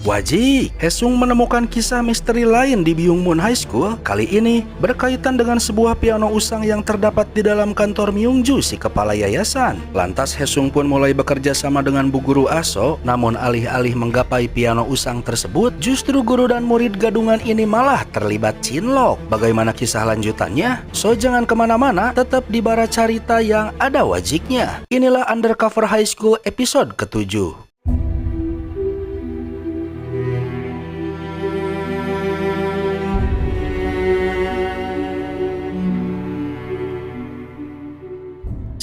Wajib, Haesung menemukan kisah misteri lain di Byungmun High School. Kali ini berkaitan dengan sebuah piano usang yang terdapat di dalam kantor Myungju, si kepala yayasan. Lantas Haesung pun mulai bekerja sama dengan Bu Guru Aso. Namun alih-alih menggapai piano usang tersebut, justru guru dan murid gadungan ini malah terlibat cinlok. Bagaimana kisah lanjutannya? So jangan kemana-mana, tetap di Bara Carita yang ada wajiknya. Inilah Undercover High School episode ke-7.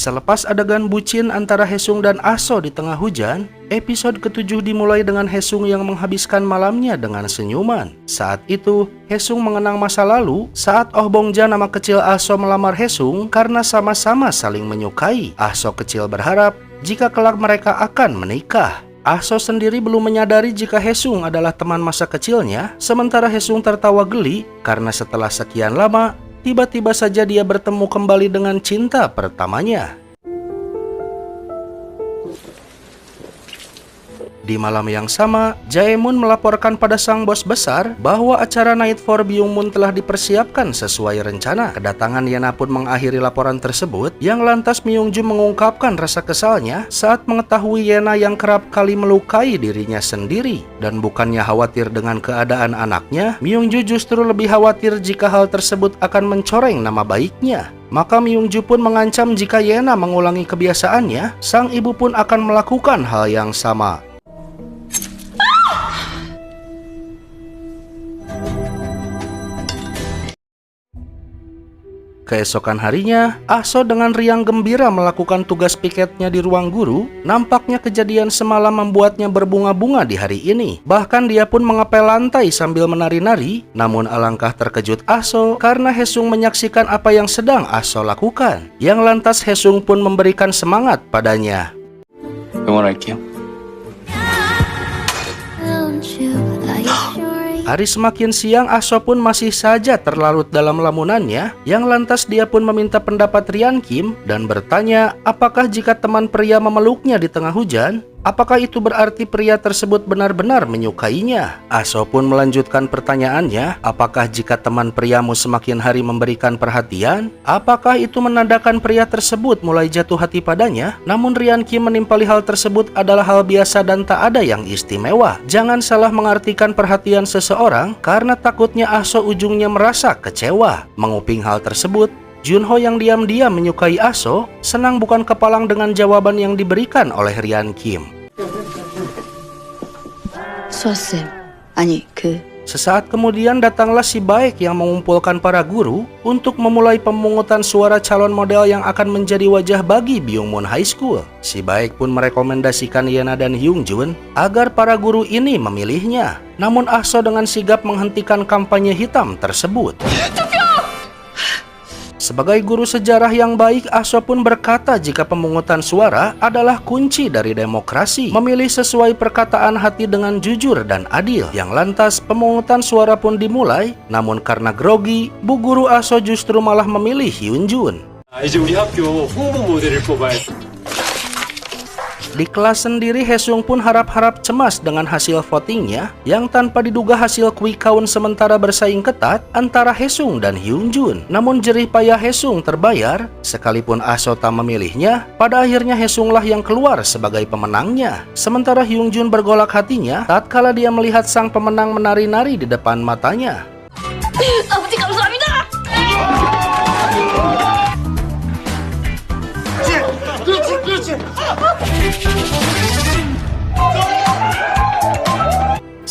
Selepas adegan bucin antara Haesung dan Aso di tengah hujan, episode ke-7 dimulai dengan Haesung yang menghabiskan malamnya dengan senyuman. Saat itu, Haesung mengenang masa lalu saat Oh Bongja nama kecil Aso melamar Haesung karena sama-sama saling menyukai. Aso kecil berharap jika kelak mereka akan menikah. Aso sendiri belum menyadari jika Haesung adalah teman masa kecilnya, sementara Haesung tertawa geli karena setelah sekian lama, tiba-tiba saja dia bertemu kembali dengan cinta pertamanya. Di malam yang sama, Jaemun melaporkan pada sang bos besar bahwa acara Night for Byungmun telah dipersiapkan sesuai rencana. Kedatangan Yena pun mengakhiri laporan tersebut, yang lantas Myungju mengungkapkan rasa kesalnya saat mengetahui Yena yang kerap kali melukai dirinya sendiri. Dan bukannya khawatir dengan keadaan anaknya, Myungju justru lebih khawatir jika hal tersebut akan mencoreng nama baiknya. Maka Myungju pun mengancam jika Yena mengulangi kebiasaannya, sang ibu pun akan melakukan hal yang sama. Keesokan harinya, Aso dengan riang gembira melakukan tugas piketnya di ruang guru. Nampaknya kejadian semalam membuatnya berbunga-bunga di hari ini. Bahkan dia pun mengepel lantai sambil menari-nari. Namun alangkah terkejut Aso karena Haesung menyaksikan apa yang sedang Aso lakukan. Yang lantas Haesung pun memberikan semangat padanya. 응원할게요. Hari semakin siang, Aso pun masih saja terlarut dalam lamunannya, yang lantas dia pun meminta pendapat Rian Kim dan bertanya apakah jika teman pria memeluknya di tengah hujan, apakah itu berarti pria tersebut benar-benar menyukainya? Aso pun melanjutkan pertanyaannya, apakah jika teman priamu semakin hari memberikan perhatian, apakah itu menandakan pria tersebut mulai jatuh hati padanya? Namun Rian Kim menimpali hal tersebut adalah hal biasa dan tak ada yang istimewa. Jangan salah mengartikan perhatian seseorang karena takutnya Aso ujungnya merasa kecewa. Menguping hal tersebut, Junho yang diam-diam menyukai Aso senang bukan kepalang dengan jawaban yang diberikan oleh Rian Kim. 수아쌤, 아니 Sesaat kemudian datanglah si baik yang mengumpulkan para guru untuk memulai pemungutan suara calon model yang akan menjadi wajah bagi Byungmun High School. Si baik pun merekomendasikan Yena dan Hyungjun agar para guru ini memilihnya. Namun Aso dengan sigap menghentikan kampanye hitam tersebut. Sebagai guru sejarah yang baik, Aso pun berkata jika pemungutan suara adalah kunci dari demokrasi. Memilih sesuai perkataan hati dengan jujur dan adil. Yang lantas pemungutan suara pun dimulai. Namun karena grogi, Bu Guru Aso justru malah memilih Hyunjun. 이제 우리 학교 홍보 모델을 뽑아야 Di kelas sendiri, Haesung pun harap-harap cemas dengan hasil votingnya, yang tanpa diduga hasil quick count sementara bersaing ketat antara Haesung dan Hyunjun. Namun jerih payah Haesung terbayar, sekalipun Aso tak memilihnya, pada akhirnya Haesunglah yang keluar sebagai pemenangnya. Sementara Hyunjun bergolak hatinya tatkala dia melihat sang pemenang menari-nari di depan matanya. 아버지 감사합니다.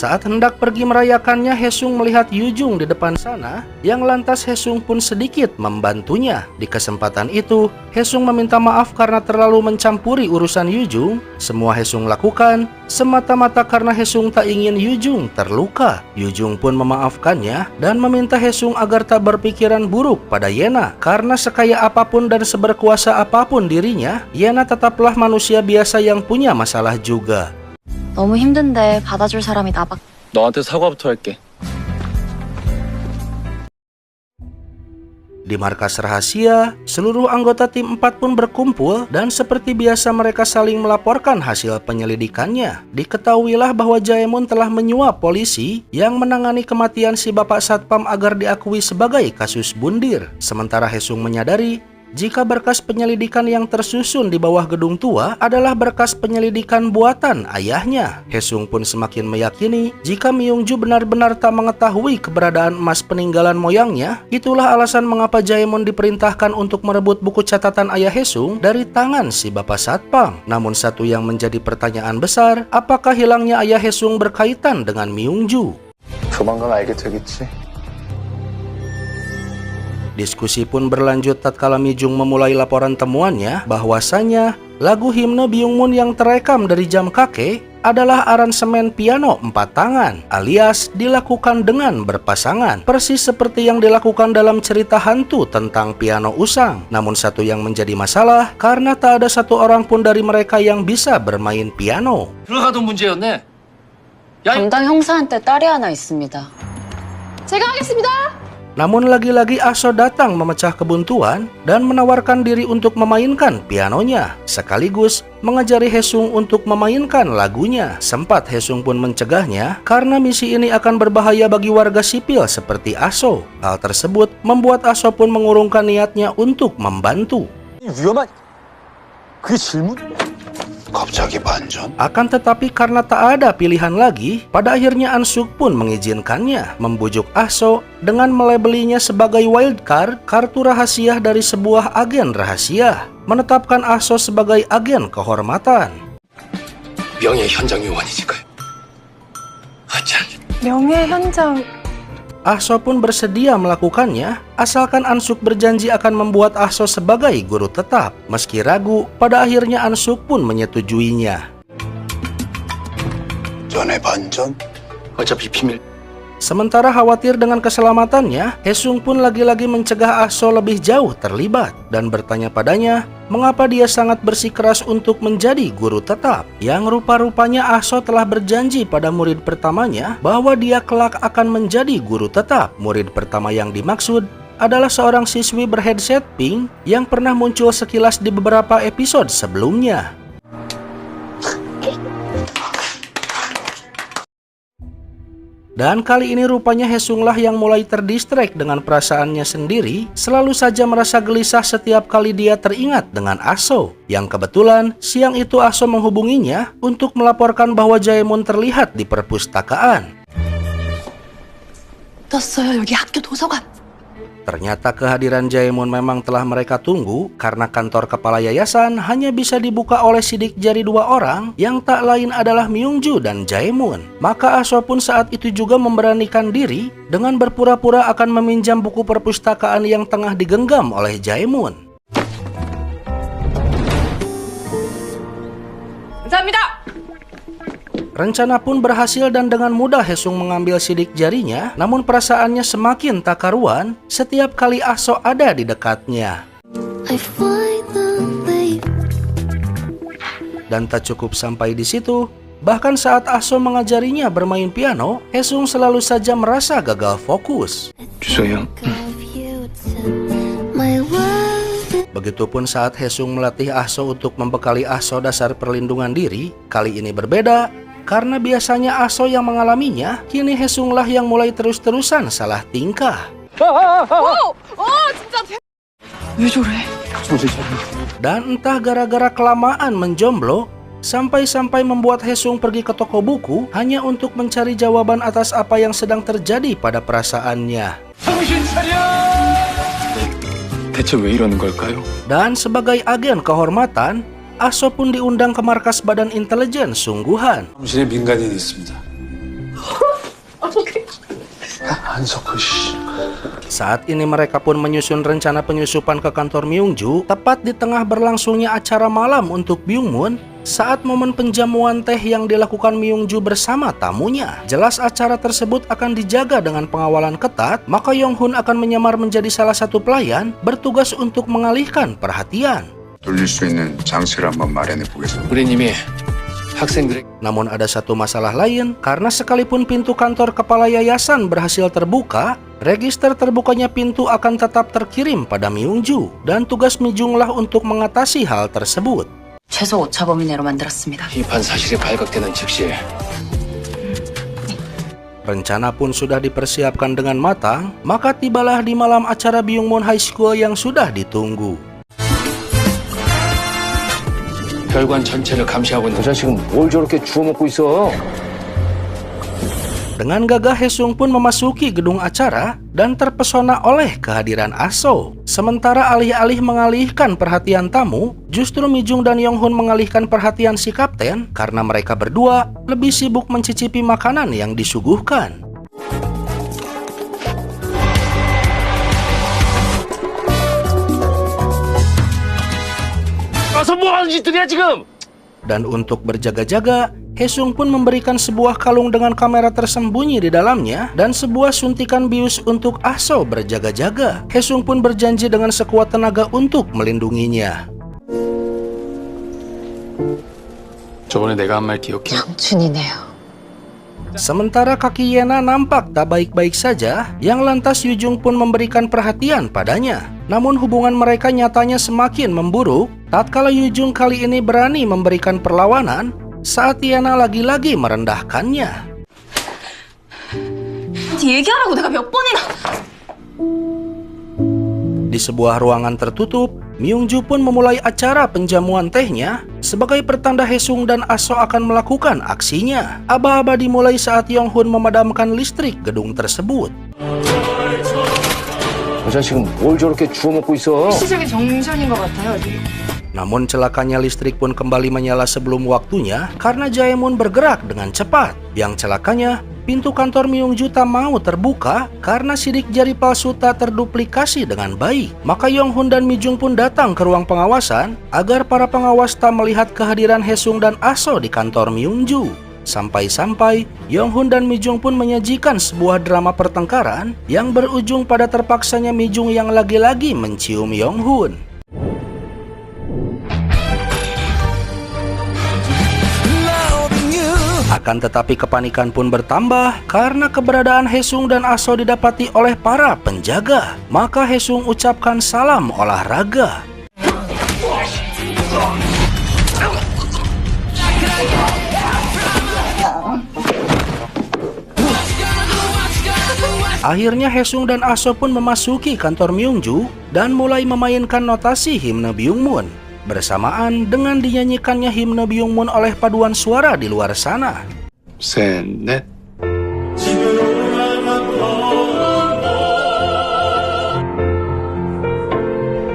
Saat hendak pergi merayakannya, Haesung melihat Yujung di depan sana, yang lantas Haesung pun sedikit membantunya. Di kesempatan itu, Haesung meminta maaf karena terlalu mencampuri urusan Yujung. Semua Haesung lakukan semata-mata karena Haesung tak ingin Yujung terluka. Yujung pun memaafkannya dan meminta Haesung agar tak berpikiran buruk pada Yena. Karena sekaya apapun dan seberkuasa apapun dirinya, Yena tetaplah manusia biasa yang punya masalah juga. 너무 힘든데 받아줄 사람이 나밖에. 너한테 사과부터 할게. Di markas rahasia, seluruh anggota tim 4 pun berkumpul dan seperti biasa mereka saling melaporkan hasil penyelidikannya. Diketahuilah bahwa Jaemon telah menyuap polisi yang menangani kematian si Bapak Satpam agar diakui sebagai kasus bundir. Sementara Haesung menyadari jika berkas penyelidikan yang tersusun di bawah gedung tua adalah berkas penyelidikan buatan ayahnya. Haesung pun semakin meyakini jika Myungju benar-benar tak mengetahui keberadaan emas peninggalan moyangnya. Itulah alasan mengapa Jaemon diperintahkan untuk merebut buku catatan ayah Haesung dari tangan si Bapak Satpam. Namun satu yang menjadi pertanyaan besar, apakah hilangnya ayah Haesung berkaitan dengan Myungju? 조만간 알게 되겠지. Diskusi pun berlanjut tatkala Mi-jung memulai laporan temuannya bahwasanya lagu himne Byungmun yang terekam dari jam kakek adalah aransemen piano 4 tangan alias dilakukan dengan berpasangan, persis seperti yang dilakukan dalam cerita hantu tentang piano usang. Namun satu yang menjadi masalah karena tak ada satu orang pun dari mereka yang bisa bermain piano. 들어가던 문제였네. 야, 담당 형사한테 딸이 하나 있습니다. 제가 하겠습니다. Namun lagi-lagi Aso datang memecah kebuntuan dan menawarkan diri untuk memainkan pianonya, sekaligus mengajari Haesung untuk memainkan lagunya. Sempat Haesung pun mencegahnya karena misi ini akan berbahaya bagi warga sipil seperti Aso. Hal tersebut membuat Aso pun mengurungkan niatnya untuk membantu. 위험한. 그게 질문? 갑자기 반전? Akan tetapi karena tak ada pilihan lagi, pada akhirnya Ansuk pun mengizinkannya, membujuk Aso dengan melabelinya sebagai wildcard, kartu rahasia dari sebuah agen rahasia, menetapkan Aso sebagai agen kehormatan. 명예 현장 요원이니까요. 아참. 명예 현장. Aso pun bersedia melakukannya, asalkan Ansuk berjanji akan membuat Aso sebagai guru tetap. Meski ragu, pada akhirnya Ansuk pun menyetujuinya. 전에 반전? 어차피 비밀. Sementara khawatir dengan keselamatannya, Haesung pun lagi-lagi mencegah Aso lebih jauh terlibat dan bertanya padanya mengapa dia sangat bersikeras untuk menjadi guru tetap. Yang rupa-rupanya Aso telah berjanji pada murid pertamanya bahwa dia kelak akan menjadi guru tetap. Murid pertama yang dimaksud adalah seorang siswi berheadset pink yang pernah muncul sekilas di beberapa episode sebelumnya. Dan kali ini rupanya Haesunglah yang mulai terdistract dengan perasaannya sendiri, selalu saja merasa gelisah setiap kali dia teringat dengan Aso. Yang kebetulan, siang itu Aso menghubunginya untuk melaporkan bahwa Jaemon terlihat di perpustakaan. 떴어요, 여기 학교 도서관. Ternyata kehadiran Jaemon memang telah mereka tunggu karena kantor kepala yayasan hanya bisa dibuka oleh sidik jari 2 orang yang tak lain adalah Myungju dan Jaemon. Maka Aso pun saat itu juga memberanikan diri dengan berpura-pura akan meminjam buku perpustakaan yang tengah digenggam oleh Jaemon. 감사합니다. Rencana pun berhasil dan dengan mudah Haesung mengambil sidik jarinya, namun perasaannya semakin tak karuan setiap kali Aso ada di dekatnya. Dan tak cukup sampai di situ, bahkan saat Aso mengajarinya bermain piano, Haesung selalu saja merasa gagal fokus. 주소요. Begitupun saat Haesung melatih Aso untuk membekali Aso dasar perlindungan diri, kali ini berbeda. Karena biasanya Aso yang mengalaminya, kini Haesunglah yang mulai terus-terusan salah tingkah. 왜 저래? Dan entah gara-gara kelamaan menjomblo, sampai-sampai membuat Haesung pergi ke toko buku hanya untuk mencari jawaban atas apa yang sedang terjadi pada perasaannya. 정신 차려! 대체 왜 이러는 걸까요? Dan sebagai agen kehormatan, Aso pun diundang ke markas Badan Intelijen Sungguhan. 당신의 민간인이 있습니다. 한석훈 씨. Saat ini mereka pun menyusun rencana penyusupan ke kantor Myungju, tepat di tengah berlangsungnya acara malam untuk Byungmun. Saat momen penjamuan teh yang dilakukan Myungju bersama tamunya, jelas acara tersebut akan dijaga dengan pengawalan ketat, maka Yonghun akan menyamar menjadi salah satu pelayan bertugas untuk mengalihkan perhatian. 돌릴 수 있는 장치를 한번 마련해 보겠습니다. 우린 이미 학생들의 Namun ada satu masalah lain, karena sekalipun pintu kantor kepala yayasan berhasil terbuka, register terbukanya pintu akan tetap terkirim pada Myungju, dan tugas Mijunglah untuk mengatasi hal tersebut. 최소 오차 범위 내로 만들었습니다. 비판 사실이 발각되는 즉시 Rencana pun sudah dipersiapkan dengan matang, maka tibalah di malam acara Byungmun High School yang sudah ditunggu. 별관 전체를 감시하고 있는 저 자식은 뭘 저렇게 주워 먹고 있어? Dengan gagah Haesung pun memasuki gedung acara dan terpesona oleh kehadiran Aso. Sementara alih-alih mengalihkan perhatian tamu, justru Mijung dan Yonghun mengalihkan perhatian si kapten karena mereka berdua lebih sibuk mencicipi makanan yang disuguhkan. 가서 뭐 하는 짓들이야 지금? Dan untuk berjaga-jaga, Haesung pun memberikan sebuah kalung dengan kamera tersembunyi di dalamnya dan sebuah suntikan bius untuk Aso berjaga-jaga. Haesung pun berjanji dengan sekuat tenaga untuk melindunginya. 저번에 내가 한 말 기억해? 장춘이네요. Sementara kaki Yena nampak tak baik-baik saja, yang lantas Yujung pun memberikan perhatian padanya. Namun hubungan mereka nyatanya semakin memburuk tatkala Yujung kali ini berani memberikan perlawanan saat Yena lagi-lagi merendahkannya. 얘기하라고 내가 몇 번이나. Di sebuah ruangan tertutup, Myungju pun memulai acara penjamuan tehnya. Sebagai pertanda Haesung dan Aso akan melakukan aksinya. Aba-aba dimulai saat Yonghun memadamkan listrik gedung tersebut. 저 자식은 뭘 저렇게 주워 먹고 있어? 시적인 정전인 것 같아요. Namun celakanya listrik pun kembali menyala sebelum waktunya karena Jaemun bergerak dengan cepat. Yang celakanya, pintu kantor Myungju tak mau terbuka karena sidik jari palsu tak terduplikasi dengan baik. Maka Yonghun dan Mijung pun datang ke ruang pengawasan agar para pengawas tak melihat kehadiran Haesung dan Aso di kantor Myungju. Sampai-sampai Yonghun dan Mijung pun menyajikan sebuah drama pertengkaran yang berujung pada terpaksanya Mijung yang lagi-lagi mencium Yonghun. Akan tetapi kepanikan pun bertambah karena keberadaan Haesung dan Aso didapati oleh para penjaga. Maka Haesung ucapkan salam olahraga. Akhirnya Haesung dan Aso pun memasuki kantor Myungju dan mulai memainkan notasi himne Byungmun, bersamaan dengan dinyanyikannya himne Byungmun oleh paduan suara di luar sana. 셋, 넷.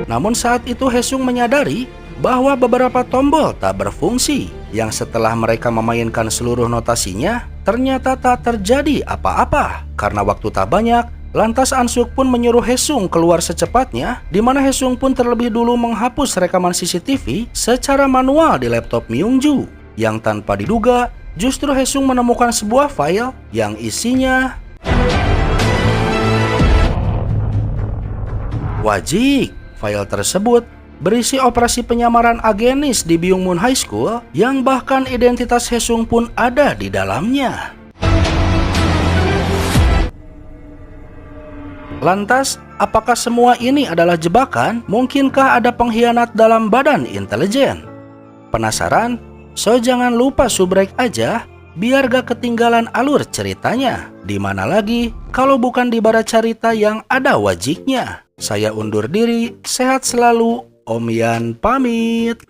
Namun saat itu Haesung menyadari bahwa beberapa tombol tak berfungsi, yang setelah mereka memainkan seluruh notasinya, ternyata tak terjadi apa-apa. Karena waktu tak banyak, lantas Ansuk pun menyuruh Haesung keluar secepatnya, di mana Haesung pun terlebih dulu menghapus rekaman CCTV secara manual di laptop Myungju. Yang tanpa diduga, justru Haesung menemukan sebuah file yang isinya wajik. File tersebut berisi operasi penyamaran agenis di Byungmun High School yang bahkan identitas Haesung pun ada di dalamnya. Lantas, apakah semua ini adalah jebakan? Mungkinkah ada pengkhianat dalam badan intelijen? Penasaran? So jangan lupa subrek aja biar gak ketinggalan alur ceritanya. Dimana lagi kalau bukan di Bara Carita yang ada wajiknya. Saya undur diri, sehat selalu, Om Yan pamit.